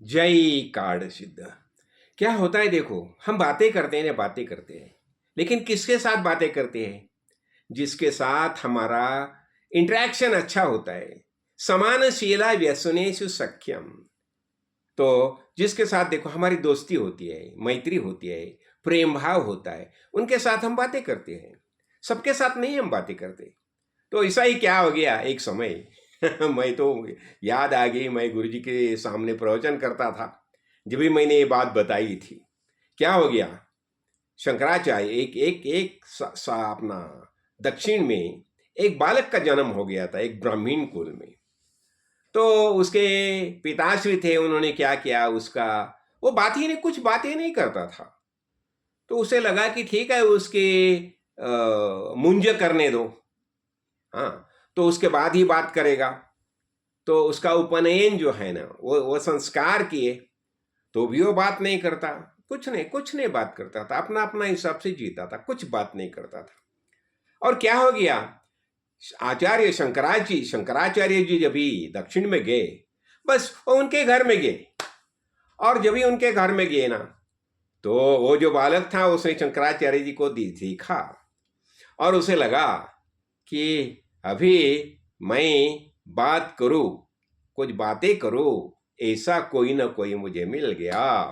जय कार्ड सिद्ध। क्या होता है देखो, हम बातें करते हैं ना, बातें करते हैं, लेकिन किसके साथ बातें करते हैं? जिसके साथ हमारा इंटरेक्शन अच्छा होता है। समानशीला व्यसनेषु सख्यम। तो जिसके साथ देखो हमारी दोस्ती होती है, मैत्री होती है, प्रेम भाव होता है, उनके साथ हम बातें करते हैं। सबके साथ नहीं हम बातें करते। तो ऐसा ही क्या हो गया एक समय मैं तो याद आ गई, मैं गुरुजी के सामने प्रवचन करता था जब भी मैंने ये बात बताई थी। क्या हो गया, शंकराचार्य एक एक एक अपना दक्षिण में एक बालक का जन्म हो गया था, एक ब्राह्मीण कुल में। तो उसके पिताश्री थे, उन्होंने क्या किया, उसका वो बात ही नहीं, कुछ बातें नहीं करता था। तो उसे लगा कि ठीक है, उसके मुंज करने दो, हाँ, तो उसके बाद ही बात करेगा। तो उसका उपनयन जो है ना, वो संस्कार किए, तो भी वो बात नहीं करता। कुछ नहीं बात करता था, अपना अपना हिसाब से जीता था, कुछ बात नहीं करता था। और क्या हो गया, आचार्य शंकराचार्य जी जब भी दक्षिण में गए, बस वो उनके घर में गए। और जब भी उनके घर में गए ना, तो वो जो बालक था उसने शंकराचार्य जी को देखा और उसे लगा कि अभी मैं बात करूं, कुछ बातें करूं, ऐसा कोई ना कोई मुझे मिल गया।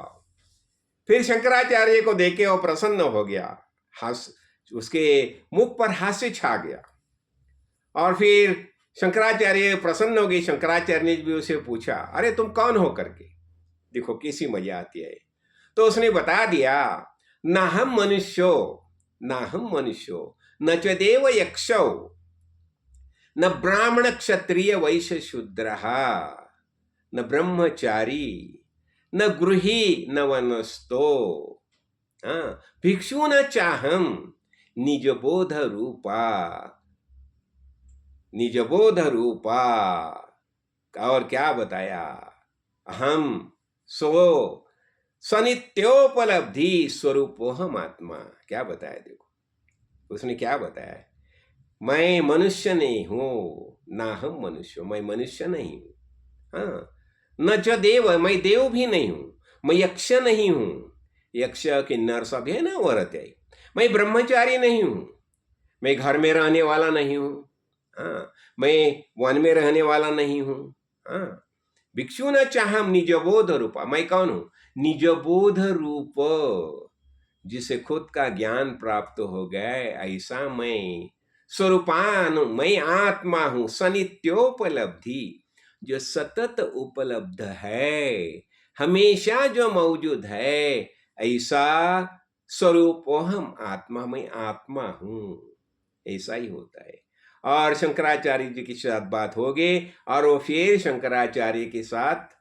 फिर शंकराचार्य को देखे वो प्रसन्न हो गया, हास उसके मुख पर हास्य छा गया। और फिर शंकराचार्य प्रसन्न हो गए। शंकराचार्य ने भी उसे पूछा, अरे तुम कौन हो करके, देखो कैसी मजा आती है। तो उसने बता दिया, ना हम मनुष्यो, ना हम मनुष्यो, न च देव यक्षो, न ब्राह्मण क्षत्रिय वैश्य शूद्र, न ब्रह्मचारी, न गृही, न वनस्तो, भिक्षु न चाहम, निजबोध रूपा, निजबोध रूपा। और क्या बताया, हम सो सनित्योपलब्धि स्वरूपोहम आत्मा। क्या बताया देखो, उसने क्या बताया, मैं मनुष्य नहीं हूं, ना हम मनुष्य, मैं मनुष्य नहीं हूं, हाँ, न च देव, मैं देव भी नहीं हूं, मैं यक्ष नहीं हूं, यक्ष किन्नर सब है ना, वो रहते हैं। मैं ब्रह्मचारी नहीं हूं, मैं घर में रहने वाला नहीं हूं, हाँ, मैं वन में रहने वाला नहीं हूं, हाँ, भिक्षु न चाहम निजबोध रूपा। मैं कौन हूं, निजबोध रूप, जिसे खुद का ज्ञान प्राप्त हो गए ऐसा मैं स्वरूपान, मैं आत्मा हूं, सनित्योपलब्धि, जो सतत उपलब्ध है, हमेशा जो मौजूद है, ऐसा स्वरूप हम आत्मा, मैं आत्मा हूं, ऐसा ही होता है। और शंकराचार्य जी के साथ बात हो गई, और वो फिर शंकराचार्य के साथ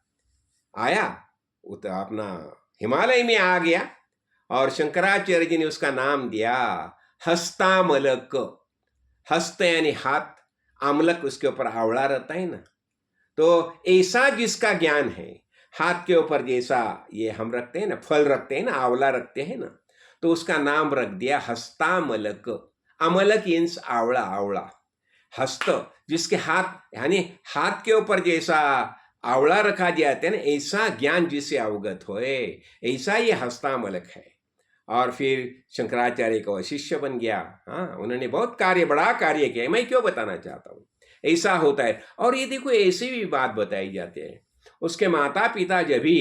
आया, वो तो अपना हिमालय में आ गया। और शंकराचार्य जी ने उसका नाम दिया हस्तामलक। हस्त यानी हाथ, अमलक उसके ऊपर आवड़ा रहता है ना, तो ऐसा जिसका ज्ञान है, हाथ के ऊपर जैसा ये हम रखते हैं ना, फल रखते हैं ना, आंवला रखते हैं ना, तो उसका नाम रख दिया हस्तामलक। अमलक मीन्स आवड़ा, आवड़ा। हस्त जिसके हाथ, यानी हाथ के ऊपर जैसा आवड़ा रखा जाता है ना, ऐसा ज्ञान जिसे अवगत होए, ऐसा ये हस्तामलक है। और फिर शंकराचार्य का शिष्य बन गया। हाँ, उन्होंने बहुत कार्य, बड़ा कार्य किया, मैं क्यों बताना चाहता हूँ, ऐसा होता है। और ये देखो, ऐसी भी बात बताई जाती है, उसके माता पिता जब भी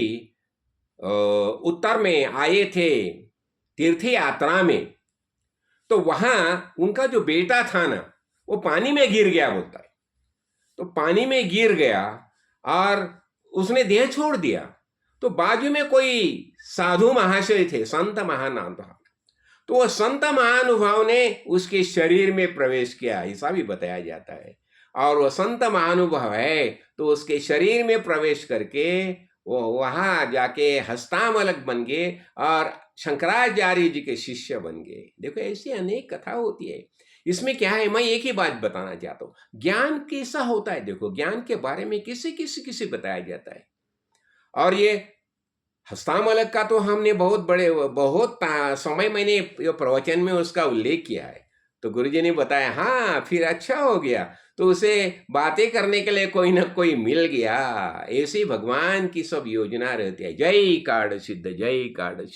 उत्तर में आए थे तीर्थ यात्रा में, तो वहां उनका जो बेटा था ना, वो पानी में गिर गया बोलता है। तो पानी में गिर गया और उसने देह छोड़ दिया। तो बाजू में कोई साधु महाशय थे, संत महानुभाव, तो वह संत महानुभाव ने उसके शरीर में प्रवेश किया, ऐसा भी बताया जाता है। और वह संत महानुभाव है, तो उसके शरीर में प्रवेश करके वो वहां जाके हस्तामलक बन गए और शंकराचार्य जी के शिष्य बन गए। देखो, ऐसी अनेक कथा होती है। इसमें क्या है, मैं एक ही बात बताना चाहता हूँ, ज्ञान कैसा होता है। देखो, ज्ञान के बारे में किसी बताया जाता है। और ये हस्तामलक का तो हमने बहुत समय मैंने प्रवचन में उसका उल्लेख किया है। तो गुरुजी ने बताया, हाँ फिर अच्छा हो गया, तो उसे बातें करने के लिए कोई ना कोई मिल गया। ऐसी भगवान की सब योजना रहती है। जय कार्ड सिद्ध, जय कार्ड सिद्ध।